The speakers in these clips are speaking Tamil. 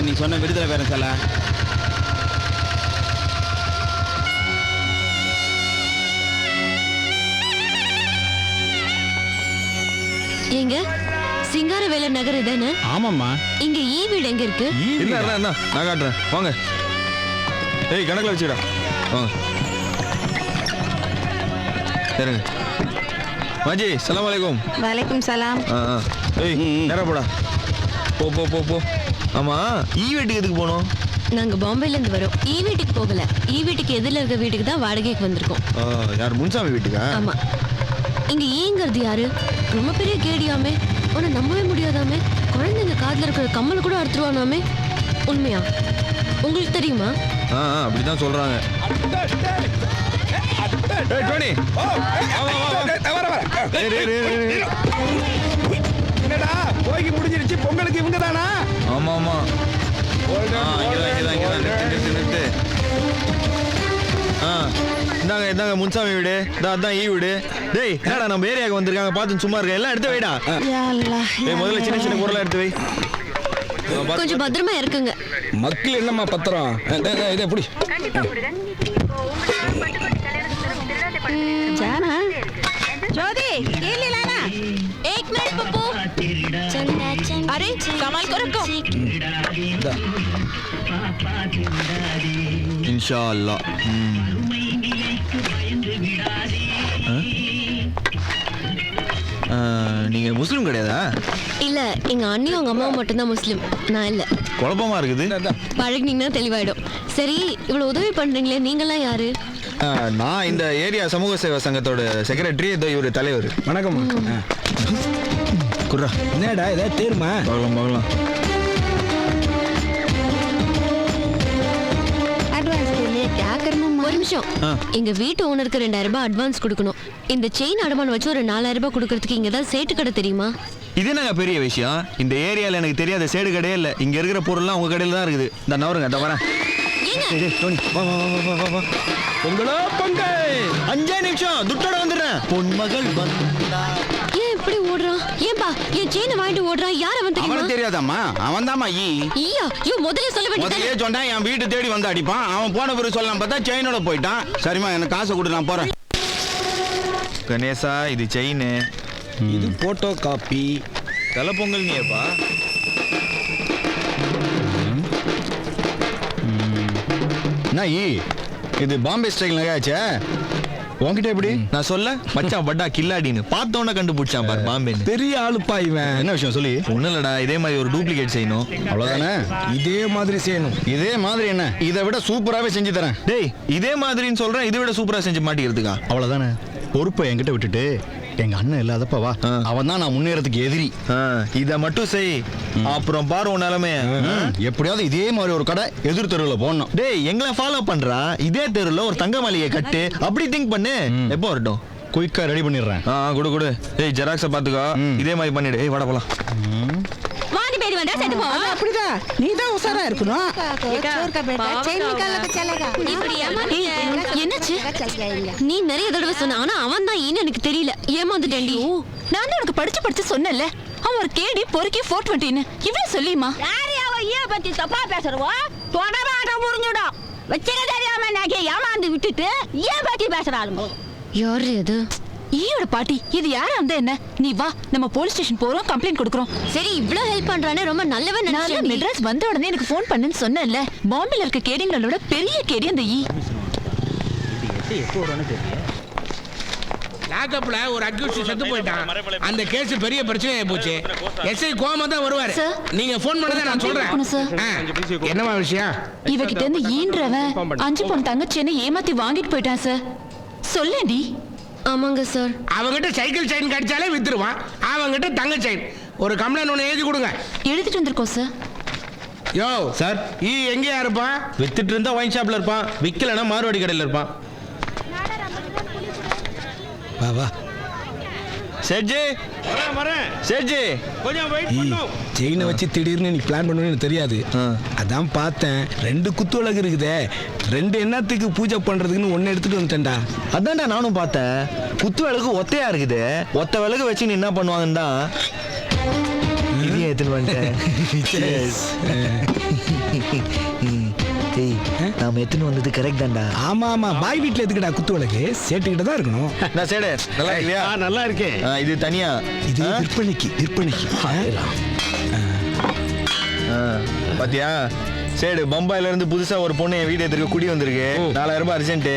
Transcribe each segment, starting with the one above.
நீ சொன்ன விடுதலை வேற சால. எங்க சிங்காரவேல நகர் தானே? ஆமாம்மா. இங்க ஈ வீடு எங்க இருக்கு? இல்ல நான் காட்டுறேன் வாங்க. ஏய் கணக்குல வச்சுடா வாங்க. சரிங்க மாஜி சலாம் அலைக்கும். வலைக்கும் சலாம். ஏய் நேரா போடா. போ போ போ போ. ஆமா ஈ வீட்டுக்கு எதுக்கு போனோம்? நாங்க பாம்பேல இருந்து வரோம். ஈ வீட்டுக்கு போகல. ஈ வீட்டுக்கு எதிரில இருக்க வீட்டுக்கு தான் வாடகைக்கு வந்திருக்கோம். யார் முன்சாமி வீட்டுக்கா? ஆமா. இங்க ஈங்கிறது யாரு? ரொம்ப பெரிய கேடியாமே. ஆனா நம்பவே முடியாதாமே. குழந்தைங்க காதுல இருக்கிற கம்மல கூட அறுத்துருவானாமே. உண்மையா? உங்களுக்கு தெரியுமா? அப்படிதான் சொல்றாங்க. ஏய் டோனி என்னடா போய்க்கு முடிஞ்சிருச்சு. பொங்கலுக்கு இவங்க தானா? ஆமா ஆமா. நிறுத்து. இந்தாங்க முன்சாமி வீடு. அதான் ஈ வீடு. டேய் என்னடா நம்ம ஏரியாவுக்கு வந்திருக்காங்க பார்த்து சும்மா இருக்க. எல்லாம் எடுத்து வைடா. முதல்ல சின்ன சின்ன பொருளை எடுத்து வை. கொஞ்சம் பத்திரமா இருக்குங்க. மக்கள் என்னம்மா பத்திரம்? இதை எப்படி जाना ज्योति ये ले लाना। एक मिनट पप्पू. अरे सामान को रखो. इंशाअल्लाह. நீங்க முஸ்லிம் கிடையாதா? இல்ல எங்க அண்ணியும் உங்க அம்மாவும் மட்டும்தான் முஸ்லிம். நான் இல்ல. குழப்பமா இருக்குது. பழகினீங்கன்னா தெளிவாயிடும். சரி இவ்வளவு உதவி பண்றீங்களே நீங்களாம் யாரு? நான் இந்த ஏரியா சமூக சேவா சங்கத்தோட செக்ரட்டரி. இவர் தலைவர். வணக்கம். குர்ரா என்னடா ஏதாவது தேருமா? பார்க்கலாம். एडवांस के लिए क्या करना? ஒரு நிமிஷம். எங்க வீட்டு ஓனருக்கு 2000 ரூபாய் அட்வான்ஸ் கொடுக்கணும். இந்த செயின் அடமானம் வச்சு ஒரு 4000 ரூபாய் கொடுக்கறதுக்கு இங்க தான் சேட்டு கடை தெரியுமா? இது என்னங்க பெரிய விஷயம்? இந்த ஏரியால எனக்கு தெரியாத சேடு கடையே இல்ல. இங்க இருக்கிற பொருள்லாம் உங்க கடையில தான் இருக்குது. இந்த நவருங்க இந்த வரேன். டோனி வா வா வா வா வா. பொங்கலோ பொங்கல். 5 நிமிஷம் துட்டோட வந்துடுறேன். பொன்மகள் வந்தா. ஏன் இப்படி ஓடுறான்? ஏன்பா என் செயினை வாங்கிட்டு ஓடுறான்? யார் அவன் தெரியுமா? அவனுக்கு தெரியாதாம்மா? அவன் தாம்மா ஈ. ஐயா யோ முதல்ல சொல்ல வேண்டியது. முதல்லயே சொன்னா என் வீட்டு தேடி வந்து அடிப்பான். அவன் போன பிறகு சொல்லலாம் பார்த்தா செயினோட போயிட்டான். சரிம்மா எனக்கு காசை கொடு, நான் போறேன். கணேசா இது செயின். இது போட்டோ காப்பி. தலை பொங்கல் நீப்பா. இது பாம்பே ஸ்டைல் நகையாச்சே. உன்கிட்ட எப்படி? நான் சொல்ல மச்சான் பட்டா கில்லாடின்னு பார்த்தோன்னே கண்டுபிடிச்சான் பாரு பாம்பே. பெரிய ஆளுப்பா இவன். என்ன விஷயம் சொல்லி? ஒன்றும் இல்லடா, இதே மாதிரி ஒரு டூப்ளிகேட் செய்யணும் அவ்வளோதானே. இதே மாதிரி செய்யணும். இதே மாதிரி என்ன, இதை விட சூப்பராகவே செஞ்சு தரேன். டேய் இதே மாதிரின்னு சொல்றேன், இதை விட சூப்பரா செஞ்சு மாட்டிக்கிறதுக்கா? அவ்வளோதானே. பொறுப்பை என்கிட்ட விட்டுட்டு எங்க அண்ணன் இல்லாதப்ப வா. அவன் தான் நான் முன்னேறதுக்கு எதிரி. இதை மட்டும் செய், அப்புறம் பாரு உன் நிலைமை. எப்படியாவது இதே மாதிரி ஒரு கடை எதிர் தெருவில் போடணும். டேய் எங்களை ஃபாலோ பண்றா. இதே தெருவில் ஒரு தங்க மாளிகை கட்டு. அப்படி திங்க் பண்ணு. எப்போ வரட்டும்? குயிக்கா ரெடி பண்ணிடுறேன். குடு. ஏய் ஜெராக்ஸை பார்த்துக்கோ. இதே மாதிரி பண்ணிடு. ஏய் வாடா போலாம். வாடி பேடி வந்தா செத்து போ. அப்படிதான் நீ தான் உசாரா இருக்கணும். செயின் निकालना तो चलेगा. இப்படி என்னாச்சு? நீ நிறைய தடவை சொன்ன, ஆனா அவன் தான் ஏன்னு எனக்கு தெரியல. ஏமாந்துட்டேன்டி. நான் தான் உனக்கு படிச்சு சொன்னேன்ல, அவன் ஒரு கேடி பொறுக்கி 420 இவ்வளவு சொல்லியுமா? யாரு அவ ஈய பத்தி தப்பா பேசுறவோ தொடராட்ட முடிஞ்சிடும். வச்சிர தெரியாம நகை ஏமாந்து விட்டுட்டு ஈய பத்தி பேசுறாளுங்க. யாரு அது? ஈயோட பாட்டி. இது யாரா இருந்தா என்ன? நீ வா, நம்ம போலீஸ் ஸ்டேஷன் போறோம், கம்ப்ளைண்ட் கொடுக்குறோம். சரி இவ்ளோ ஹெல்ப் பண்றானே, ரொம்ப நல்லவன் நான் நினைச்சேன். மெட்ராஸ் வந்த உடனே எனக்கு ஃபோன் பண்ணுன்னு சொன்னேன்ல. பாம்பேல இருக்க கேடிங்களோட பெரிய கேடி அந்த ஈ. லாக்அப்ல ஒரு அக்யூஸ்ட் செத்து போயிட்டான். அந்த கேஸ் பெரிய பிரச்சனையா போச்சு. எஸ்ஐ கோமா தான் வருவாரு. நீங்க ஃபோன் பண்ணதா நான் சொல்றேன். என்னமா விஷயம்? இவகிட்ட இருந்து ஈன்றவன் 5 பொன் தங்கச்சின்னு ஏமாத்தி வாங்கிட்டு போயிட்டான் சார். சொல்லேண்டி. ஆமாங்க சார். அவங்கிட்ட சைக்கிள் செயின் கடிச்சாலே வித்துருவான். அவங்கிட்ட தங்க செயின். ஒரு கம்ப்ளைண்ட் ஒன்று எழுதி கொடுங்க. எழுதிட்டு வந்திருக்கோம் சார். யோ சார், ஈ எங்கேயா இருப்பான்? வித்துட்டு இருந்தா ஒயின் ஷாப்ல இருப்பான், விக்கலனா மார்வாடி கடையில் இருப்பான். வா வா. சேட்ஜி வரேன். சேட்ஜி கொஞ்சம் வெயிட் பண்ணு. செயினை வச்சு திடீர்னு நீ பிளான் பண்ணுவேன்னு எனக்கு தெரியாது. அதான் பார்த்தேன். 2 குத்து விளக்கு இருக்குதே, 2 என்னத்துக்கு பூஜை பண்றதுக்குன்னு 1 எடுத்துட்டு வந்துட்டேன்டா. அதான்டா நானும் பார்த்தேன். குத்து விளக்கு ஒத்தையா இருக்குது. ஒத்த விளக்கு வச்சு நீ என்ன பண்ணுவாங்கன்னு தான். இதையும் எடுத்துன்னு வந்துட்டேன். நாம எத்தனை வந்தது கரெக்ட் தான்டா. ஆமா ஆமா, பாய் வீட்டுல எதுக்குடா குத்து விளக்கு? சேட்டுக்கிட்ட தான் இருக்கணும். நான் சேடு நல்லா இல்லையா? நல்லா இருக்கேன். இது தனியா, இது விற்பனைக்கு. பாத்தியா சேடு, பம்பாயில இருந்து புதுசா ஒரு பொண்ணு என் வீடு எதிர்க்க குடி வந்திருக்கு. 4000 ரூபாய் அர்ஜென்ட்.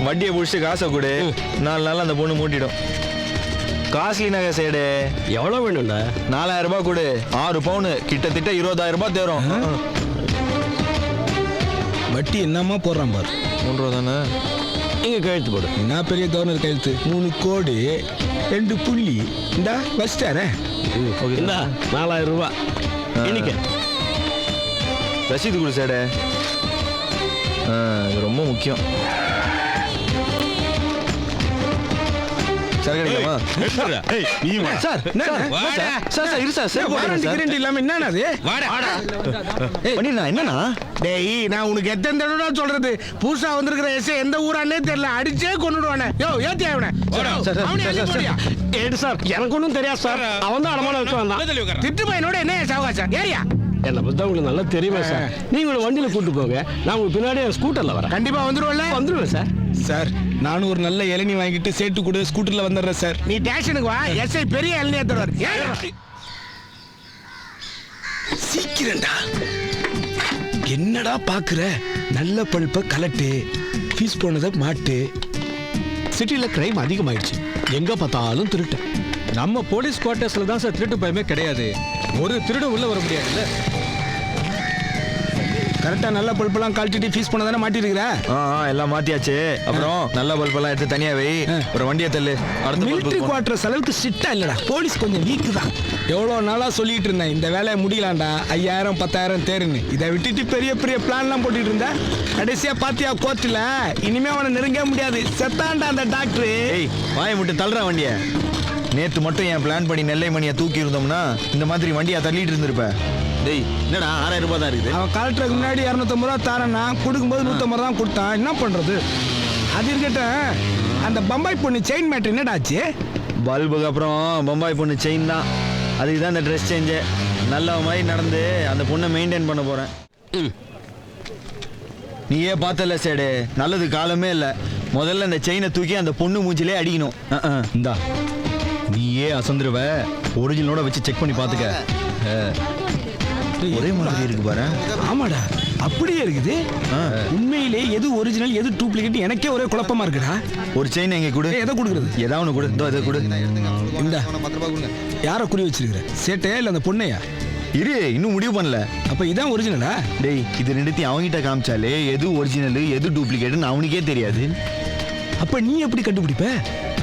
வட்டியை புடிச்சு காசை கொடு, 4 நாள் அந்த பொண்ணு மூட்டிடும். காஸ்ட்லி நகை சேடு. எவ்வளவு வேணும்டா? 4000 ரூபாய் கொடு, 6 பவுனு, கிட்டத்தட்ட 20000 ரூபாய் தேரும். வட்டி என்னமா போடுறான் பாரு. 3 ரூபா தானே? இங்க கழுத்து போடு. என்ன பெரிய கவர்னர் கையெழுத்து? 3 கோடி 2 புள்ளி. இந்தா வச்சிட்டாரே. இந்தா 4000 ரூபாய். இன்னைக்கு ரசீது கொடு சேடு. இது ரொம்ப முக்கியம். சார் கிடைக்குமா? சார் இல்லாம என்னன்னா அது? என்னண்ணா? டேய், நான் உனக்கு எத்தனை தடவை சொல்றது, புதுசா வந்திருக்கிற எஸ் எந்த ஊரானே தெரியல, அடிச்சே கொண்டுடுவானே. யோ ஏத்தி அவனை. ஏடு சார், எனக்கு ஒன்றும் தெரியாது சார். அவன் தான் அடமான வச்சு வந்தான். திட்டு பையனோட என்ன சாவகாசம்? ஏரியா என்னை பத்தி உங்களுக்கு நல்லா தெரியுமா சார்? நீங்க உங்களை வண்டியில கூட்டு போங்க, நான் உங்களுக்கு பின்னாடி ஸ்கூட்டர்ல வரேன். கண்டிப்பா வந்துருவேன் சார். சார் நானும் ஒரு நல்ல இளநீ வாங்கிட்டு சேட்டு கூட ஸ்கூட்டர்ல வந்துடுறேன் சார். நீ ஸ்டேஷனுக்கு வா, எஸ்ஐ பெரிய இளநீ தருவார். சீக்கிரம்டா. என்னடா பாக்குற? நல்ல பல்ப கலட்டு, ஃபீஸ் போனதை மாட்டு. சிட்டில கிரைம் அதிகமாயிடுச்சு, எங்க பார்த்தாலும் திருட்டு. நம்ம போலீஸ் குவார்டர்ஸ்ல தான் சார் திருட்டு பயமே கிடையாது. ஒரு திருடு உள்ள வர முடியாதுல்ல. கரெக்டா நல்ல பல்பெல்லாம் கழட்டிட்டு ஃபீஸ் போனதானே மாட்டிருக்கிற? எல்லாம் மாத்தியாச்சு. அப்புறம் நல்ல பல்பெல்லாம் எடுத்து தனியா வை, ஒரு வண்டியை தள்ளு. அடுத்த மிலிட்டரி குவார்டர்ஸ் அளவுக்கு ஸ்ட்ரிக்டா இல்லடா, போலீஸ் கொஞ்சம் வீக் தான். எவ்வளோ நாளா சொல்லிட்டு இருந்தேன் இந்த வேலையை முடியலாம்டா, 5000 10,000 தேருன்னு. இதை விட்டுட்டு பெரிய பெரிய பிளான்லாம் போட்டுட்டு இருந்த. கடைசியா பாத்தியா கோர்ட்டில், இனிமே அவனை நெருங்க முடியாது, செத்தான்டா அந்த டாக்டர். வாயை மட்டும் தள்ளுற வண்டியை. நேத்து மட்டும் என் பிளான் பண்ணி நெல்லை மணியை தூக்கி இருந்தோம்னா இந்த மாதிரி வண்டியா தள்ளிட்டு இருந்திருப்ப. டேய் என்னடா 6000 ரூபாய் தான் இருக்குது. அவன் கலெக்டருக்கு முன்னாடி 250 ரூபா தாரனா, கொடுக்கும்போது 150 தான் கொடுத்தான். என்ன பண்றது? அது இருக்கட்டும், அந்த பம்பாய் பொண்ணு செயின் மேட்ரு என்னடாச்சு? பல்புக்கு அப்புறம் பம்பாய் பொண்ணு செயின் தான். அதுக்கு தான் இந்த ட்ரெஸ் சேஞ்சு. நல்ல மாதிரி நடந்து அந்த பொண்ணை மெயின்டைன் பண்ண போறேன். நீயே பார்த்தல சேடு, நல்லது காலமே இல்லை. முதல்ல அந்த செயினை தூக்கி அந்த பொண்ணு மூஞ்சிலே அடிக்கணும். இந்தா நீயே அசந்துருவ, ஒரிஜினலோட வச்சு செக் பண்ணி பாத்துக்க. ஒரே மாதிரி இருக்கு பாரு. ஆமாடா, அப்படியே இருக்குது. உண்மையிலே எது ஒரிஜினல் எது டூப்ளிகேட் எனக்கே ஒரே குழப்பமா இருக்குடா. ஒரு செயின் எங்க கொடு. எதை கொடுக்குறது? ஏதாவது ஒன்று கொடு. இதை கொடு. இந்த யாரை குறி வச்சிருக்கிற? சேட்டையா இல்லை அந்த பொண்ணையா? இரு, இன்னும் முடிவு பண்ணல. அப்ப இதான் ஒரிஜினலா? டேய், இது ரெண்டுத்தையும் அவங்கிட்ட காமிச்சாலே எது ஒரிஜினல் எது டூப்ளிகேட்னு அவனுக்கே தெரியாது. அப்ப நீ எப்படி கண்டுபிடிப்ப?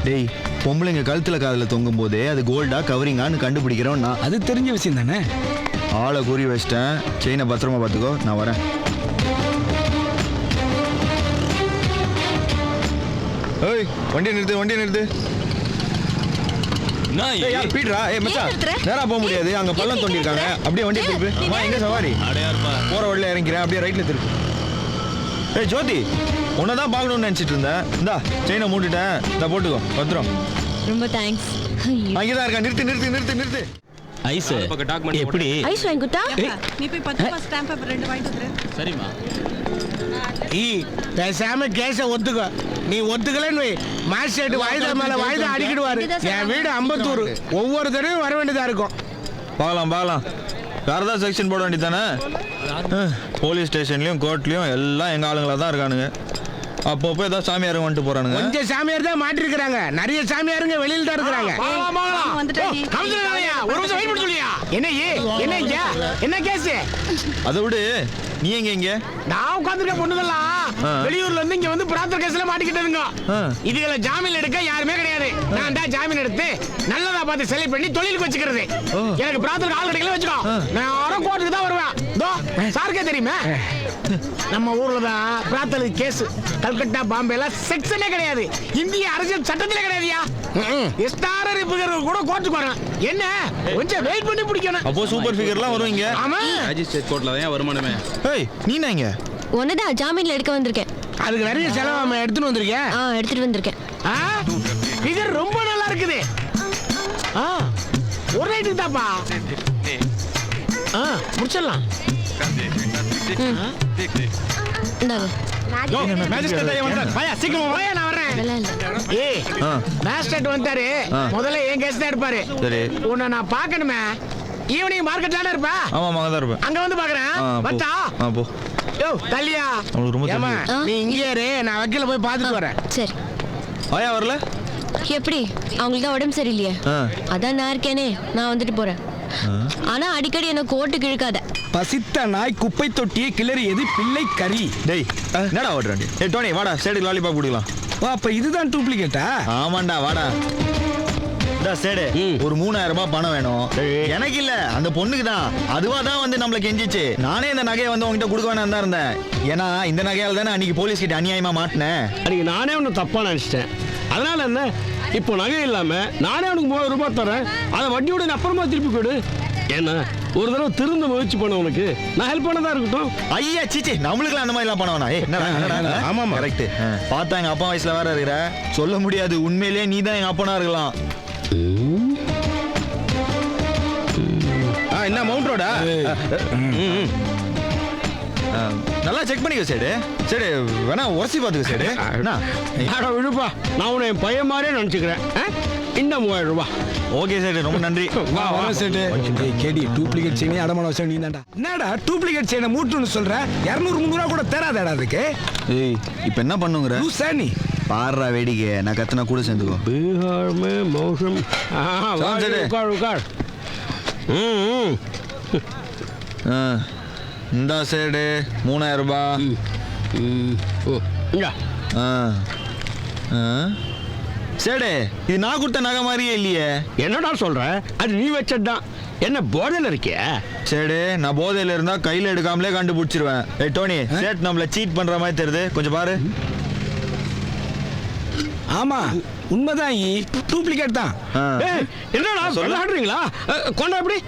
டேய், பொம்பளைங்க கழுத்துல காதுல தொங்கும் போதே அது கோல்டா கவரிங்கான்னு கண்டுபிடிக்கிறோம். நான் அது தெரிஞ்ச விஷயம் தானே. ஆளை குறி வச்சிட்டேன், செயினை பத்திரமா பார்த்துக்கோ, நான் வரேன். ஏய், வண்டியை நிறுத்து. யார் பீட்ரா? மச்சான், நேரா போக முடியாது, அங்க பள்ளம் தோண்டி இருக்காங்க. அப்படியே வண்டியை திருப்பி. எங்க சவாரி? போற வழியில இறங்கிறேன், அப்படியே ரைட்ல திருப்பி. ஏய் ஜோதி, உன்னதான் பார்க்கணும்னு நினைச்சிட்டு இருந்தேன். இந்தா செயினை மூட்டுட்டேன், இந்தா போட்டுக்கோ, பத்திரம். ரொம்ப தேங்க்ஸ். அங்கேதான் இருக்கா. நிறுத்து. ஐஸ் எப்படி? ஐஸ் வாங்கி கொடுத்தா? நீ போய் 10 ரூபாய் ஸ்டாம்ப் பேப்பர் 2 வாங்கிட்டு வந்துரு. சரிம்மா. பேசாம கேஸ ஒத்துக்கோ. நீ ஒத்துக்கலன்னு மாஸ்டர் வாய்தா மேல வாய்தா அடிக்கிடுவாரு. என் வீடு அம்பத்தூர், ஒவ்வொரு தடவையும் வர வேண்டியதா இருக்கும். பார்க்கலாம். வேற ஏதாவது செக்ஷன் போட வேண்டியதானே? போலீஸ் ஸ்டேஷன்லயும் கோர்ட்லயும் எல்லாம் எங்க ஆளுங்களா தான் இருக்கானுங்க. அப்பப்போ ஏதாவது சாமியாருங்க வந்துட்டு போறானுங்க. கொஞ்சம் சாமியார் தான் மாட்டிருக்கிறாங்க, நிறைய சாமியாருங்க வெளியில தான் இருக்கிறாங்க. என்ன கேஸ்? அதை விடு, நீ எங்க? நான் உட்காந்துருக்க பொண்ணுங்கெல்லாம் வெளியூர்ல இருந்து இங்க வந்து பிரார்த்தனை கேஸ்ல மாட்டிக்கிட்டதுங்க. இதுல ஜாமீன் எடுக்க யாருமே கிடையாது. நான் தான் ஜாமீன் எடுத்து நல்லதா பார்த்து செலக்ட் பண்ணி தொழிலுக்கு வச்சுக்கிறது. எனக்கு பிரார்த்தனை ஆள் கிடைக்கல வச்சுக்கோ, நான் யாரும் கோர்ட்டுக்கு தான் வருவேன். சாருக்கே தெரியுமே, நம்ம ஊர்ல தான் பிரார்த்தனை கேஸ். கல்கட்டா பாம்பேல செக்ஷனே கிடையாது, இந்திய அரசியல் சட்டத்திலே கிடையாதுயா. ஸ்டாரர் கூட கோர்ட்டுக்கு வரணும். என்ன கொஞ்சம் வெயிட் பண்ணி பிடிக்கணும். அப்போ சூப்பர் ஃபிகர்லாம் வருவீங்க. ஆமா, மேஜிஸ்ட்ரேட் கோர்ட்ல தான் வருமானமே. ஏய், நீ எங்க? ஒன்னதான் ஜாமீன்ல எடுக்க வந்திருக்கேன். அதுக்கு நிறைய செலவு எடுத்துட்டு வந்திருக்கேன். எடுத்துட்டு வந்திருக்கேன். ஃபிகர் ரொம்ப நல்லா இருக்குது. ஒரு ரைட்டுக்கு தாப்பா. முடிச்சிடலாம். இந்தாங்க. மேஜிஸ்ட்ரேட் ஐயா வந்தார். வாயா சீக்கிரம் போயா, நான் வர்றேன். அதெல்லாம் இல்ல. ஏய், மேஜிஸ்ட்ரேட் வந்தாரு. முதல்ல என் கேஸ் தான் எடுப்பாரு. சரி. உன்னை நான் பார்க்கணுமே. ஈவினிங் மார்க்கெட்ல இருப்பா. ஆமா அங்க தான் இருப்பேன். அங்க வந்து பாக்குறேன். வச்சா போ. யோ தள்ளியா. அவனுக்கு ரொம்ப ஏம்மா, தெரியும். நீ இங்கே இரு, நான் வக்கீல போய் பார்த்துட்டு வரேன். சரி. ஆயா வரல? எப்படி அவங்களுக்கு தான் உடம்பு சரியில்லையே, அதான் நான் இருக்கேனே, நான் வந்துட்டு போறேன். ஆனா அடிக்கடி என்ன கோர்ட்டுக்கு இழுக்காத. பசித்த நாய் குப்பை தொட்டியை கிளறியது பிள்ளை கறி. டேய் என்னடா ஓடுறாண்டி? ஏய் டோனி வாடா சைடுக்கு லாலிபாப் குடிக்கலாம். அப்ப இதுதான் டூப்ளிகேட்டா? ஆமாண்டா வாடா. சேடு ஒரு 3000 ரூபாய் பணம் வேணும். எனக்கு இல்ல, அந்த பொண்ணுக்கு தான். அதுவா தான் வந்து நம்மள கெஞ்சிச்சு. நானே இந்த நகையை வந்து உங்ககிட்ட கொடுக்க வேணாம் தான் இருந்தேன். ஏன்னா இந்த நகையால தானே அன்னைக்கு போலீஸ் கிட்ட அநியாயமா மாட்டினேன். அன்னைக்கு நானே ஒன்று தப்பா நினைச்சிட்டேன். அதனால என்ன, இப்போ நகை இல்லாம நானே அவனுக்கு 3000 ரூபாய் தரேன், அதை வட்டியோட அப்புறமா திருப்பி கொடு. ஏன்னா ஒரு தடவை திருந்த முயற்சி பண்ண உனக்கு நான் ஹெல்ப் பண்ணதா இருக்கட்டும். ஐயா சீச்சி, நம்மளுக்குலாம் அந்த மாதிரி எல்லாம் பண்ண வேணாம். ஆமா கரெக்ட். பார்த்தா எங்க அப்பா வயசுல வேற இருக்கிற, சொல்ல முடியாது. உண்மையிலேயே நீ தான் எங்க அப்பனா இருக்கலாம். என்ன மவுண்ட் ரோடா? நல்லா செக் பண்ணிக்க சேடு. சேடு வேணா உரசி பார்த்துக்க சேடு. என்ன விழுப்பா, நான் உன்னை என் பையன் மாதிரியே நினச்சிக்கிறேன். இந்த 3000 ரூபாய். ஓகே சேடு, ரொம்ப நன்றி. கேடி டூப்ளிகேட் செயினே அடமான வச்சா நீ தான்டா. என்னடா டூப்ளிகேட் செயினை மூட்டுன்னு சொல்ற? 200-300 ரூபா கூட தேராதடா அதுக்கு. ஏய் இப்போ என்ன பண்ணுங்கிற? லூசா நீ? பாடுறா வேடிக்கை, நான் கத்துனா கூட சேர்ந்துக்கோ. பீகார் மே மௌசம். உட்கார் உட்கார். இந்தா சேடு 3000 ரூபாய். சேடு இது நான் கொடுத்த நகை மாதிரியே இல்லையே. என்னடா சொல்ற? அது நீ வச்சதுதான். என்ன போதையில இருக்கிய? சேடு நான் போதையில இருந்தா கையில எடுக்காமலே கண்டுபிடிச்சிருவேன். ஏய் டோனி, சேட் நம்மள சீட் பண்ற மாதிரி தெரியுது, கொஞ்சம் பாரு. ஆமா உண்மைதான், டூப்ளிகேட் தான். என்னடா விளையாடுறீங்களா? கொண்டா எப்படி?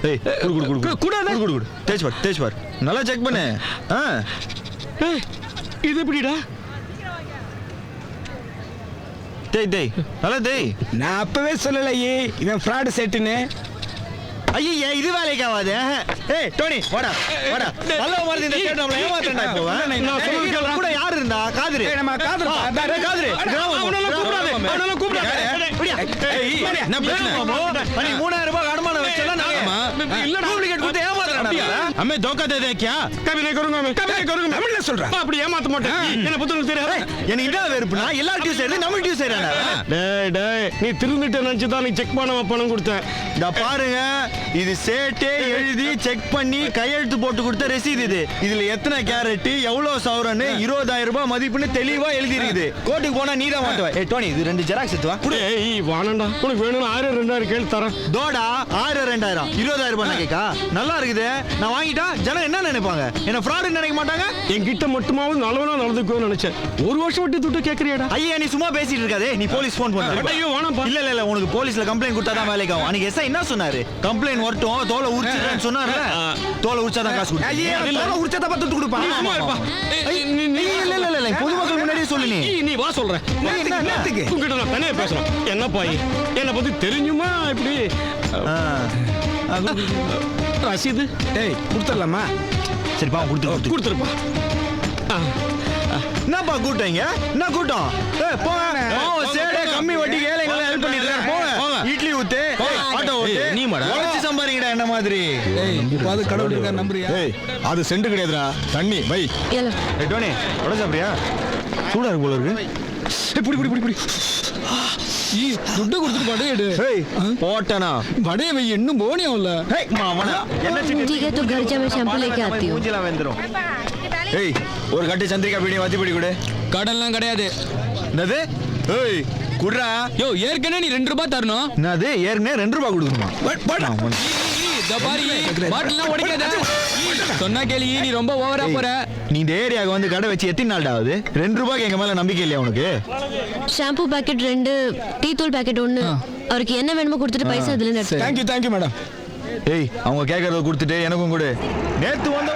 குடு தேய்ச்சு பார், தேய்ச்சு பார், நல்லா செக் பண்ணு. இது எப்படிடா? தேய் தேய், நல்லா தேய். நான் அப்பவே சொல்லலையே இவன் ஃப்ராட் செட்டுன்னு. ஐயா இது வேலைக்கு ஆகாது. ஏய் டோனி வாடா வாடா. நல்ல மாதிரி இந்த சேட் நம்மள ஏமாத்தறடா இப்போ. நான் சொல்றது கூட யார் இருந்தா? காதுரு. நம்ம காதுரு. அட காதுரு. அவனால கூப்பிடாத. அவனால கூப்பிடாத. ஏய் என்ன பிரச்சனை? நீ 3000 ரூபாய் அடமான வச்சல நாமா. இல்ல டூப்ளிகேட் கொடுத்து ஏமாத்தறடா. हमें धोखा दे दे क्या? कभी नहीं करूंगा मैं. कभी नहीं करूंगा. தமிழ்ல சொல்றா. அப்படி ஏமாத்த மாட்டேன். என்ன புத்தனுக்கு தெரியாது. எனக்கு என்ன வெறுப்புனா எல்லார்ட்டயும் சேரு நம்மள்ட்டயும் சேரானே. டேய் டேய் நீ திருந்திட்ட நினைச்சு தான் நீ செக் பண்ணாம பணம் கொடுத்த. இத பாருங்க, இது சேட்டே எழுதி செக் பண்ணி கையெழுத்து போட்டு கொடுத்த ரசீது இது. இதுல எத்தனை கேரட், எவ்வளவு சவரன், 20000 ரூபாய் மதிப்புன்னு தெளிவா எழுதி இருக்குது. கோர்ட்டுக்கு போனா நீ தான் மாட்டுவ. ஏய் டோனி இது 2 ஜெராக்ஸ் எடுத்து வா. ஏய் வாணண்டா, உனக்கு வேணும்னா 1000-2000 கேள் தரேன். தோடா 1000-2000 20000 ரூபாய் நகைக்கா? நல்லா இருக்குது. நான் வாங்கிட்டா ஜனம் என்ன நினைப்பாங்க? என்ன ஃப்ராட் நினைக்க மாட்டாங்க? என்கிட்ட மட்டுமாவது நல்லவனா நடந்துக்கோன்னு நினைச்சேன். ஒரு வருஷம் விட்டு துட்டு கேக்குறியாடா? ஐயா நீ சும்மா பேசிட்டு இருக்காதே, நீ போலீஸ் ஃபோன் பண்ணு. ஐயோ வேணாம்ப்பா. இல்ல உனக்கு போலீஸ்ல கம்ப்ளைண்ட் கொடுத்தா தான் வேலைக்கு ஆகும். அன்னைக்கு எஸ்ஐ என்ன சொன்னாரு? கம்ப்ளைண்ட் வரட்டும், தோலை உரிச்சிடுறேன்னு சொன்னாருல. தோலை உரிச்சாதான் காசு கொடுப்பேன். ஐயா தோலை உரிச்சத பார்த்து துட்டு கொடுப்பா. சும்மா இருப்பா. இல்ல பொதுமக்கள் முன்னாடியே சொல்லு. நீ வா சொல்றேன். உங்ககிட்ட நான் தனியா பேசுறேன். என்னப்பா என்ன பத்தி தெரிஞ்சுமா இப்படி? ரசீது ஏய் கொடுத்துடலாமா? சரிப்பா கொடுத்துருப்பா. என்னப்பா கூட்டங்க? என்ன கூட்டம்? போங்க. சேடே கம்மி வட்டிக்கு ஏழைகளை ஹெல்ப் பண்ணிட்டு இருக்காரு. போங்க. இட்லி ஊத்து, ஆட்டோ ஊத்து. நீ மாடா உழைச்சு சம்பாதிங்கடா என்ன மாதிரி. ஏய் அது கடவுள் இருக்கா நம்புறியா? ஏய் அது செண்டு கிடையாதுடா, தண்ணி பை. ஏல ஏய் டோனி உட சாப்பிடுறியா? சூடா இருக்கு போல இருக்கு. ஏய் புடி. துட்டு கொடுத்துட்டு படைய எடு. ஏய் போட்டனா படைய வை, இன்னும் போனியா இல்ல? ஏய் மாமனா என்ன ठीक है तो घर जा, मैं शैम्पू लेके आती हूँ. மூஞ்சில வெந்துரும். ஏய் ஒரு கட்டு சந்திரிகா பீடி வத்தி பீடி கொடு. கடன்லாம் கிடையாது. என்னது? ஏய் குடுறா. யோ ஏற்கனவே நீ 2 ரூபாய் தரணும். என்னது ஏற்கனவே 2 ரூபாய் கொடுக்கணுமா? பாட்டிலாம் உடைக்காத. சொன்னா கேளு, நீ ரொம்ப ஓவரா போற. நீ இந்த ஏரியாவுக்கு வந்து கடை வச்சு எத்தனை நாள் ஆகுது? 2 ரூபாய்க்கு எங்க மேல நம்பிக்கை இல்லையா உனக்கு? ஷாம்பு பாக்கெட் 2, டீ தூள் பாக்கெட் 1. அவருக்கு என்ன வேணுமோ கொடுத்துட்டு பைசா அதுல இருந்து எடுத்து. Thank you madam. ஏய் அவங்க கேட்கறத கொடுத்துட்டு எனக்கும் கொடு. நேத்து வந்த